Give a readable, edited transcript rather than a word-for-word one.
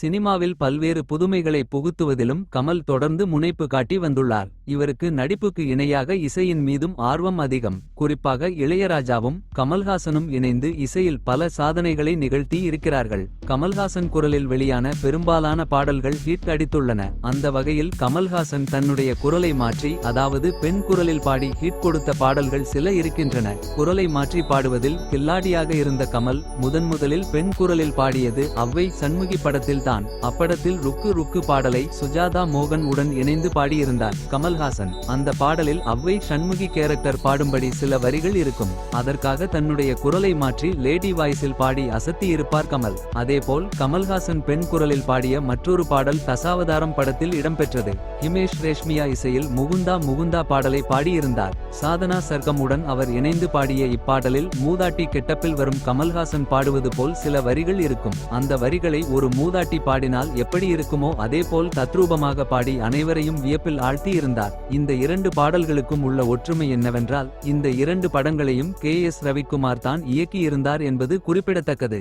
சினிமாவில் பல்வேறு புதுமைகளை புகுத்துவதிலும் கமல் தொடர்ந்து முனைப்பு காட்டி வந்துள்ளார். இவருக்கு நடிப்புக்கு இணையாக இசையின் மீதும் ஆர்வம் அதிகம். குறிப்பாக இளையராஜாவும் கமல்ஹாசனும் இணைந்து இசையில் பல சாதனைகளை நிகழ்த்தி இருக்கிறார்கள். கமல்ஹாசன் குரலில் வெளியான பெரும்பாலான பாடல்கள் ஹிட் அடித்துள்ளன. அந்த வகையில் கமல்ஹாசன் தன்னுடைய குரலை மாற்றி, அதாவது பெண் குரலில் பாடி ஹிட் கொடுத்த பாடல்கள் சில இருக்கின்றன. குரலை மாற்றி பாடுவதில் கில்லாடியாக இருந்த கமல் முதன்முதலில் பெண் குரலில் பாடியது அவ்வை சண்முகி படத்தில் தான். அப்படத்தில் ருக்கு ருக்கு பாடலை சுஜாதா மோகன் உடன் இணைந்து பாடியிருந்தார் கமல்ஹாசன். அந்த பாடலில் அவ்வை சண்முகி கேரக்டர் பாடும்படி சில வரிகள் இருக்கும். அதற்காக தன்னுடைய குரலை மாற்றி லேடி வாய்ஸில் பாடி அசத்தி இருப்பார் கமல். அதேபோல் கமல்ஹாசன் பெண் குரலில் பாடிய மற்றொரு பாடல் தசாவதாரம் படத்தில் இடம்பெற்றது. ஹிமேஷ் ரேஷ்மியா இசையில் முகுந்தா முகுந்தா பாடலை பாடியிருந்தார். சாதனா சர்க்கம் உடன் அவர் இணைந்து பாடிய இப்பாடலில் மூதாட்டி கெட்டப்பில் வரும் கமல்ஹாசன் பாடுவது போல் சில வரிகள் இருக்கும். அந்த வரிகளை ஒரு மூதாட்டி பாடினால் எப்படி இருக்குமோ அதேபோல் தத்ரூபமாக பாடி அனைவரையும் வியப்பில் ஆழ்த்தி இருந்தார். இந்த இரண்டு பாடல்களுக்கும் உள்ள ஒற்றுமை என்னவென்றால், இந்த இரண்டு படங்களையும் கே.எஸ். ரவிக்குமார் தான் இயக்கியிருந்தார் என்பது குறிப்பிடத்தக்கது.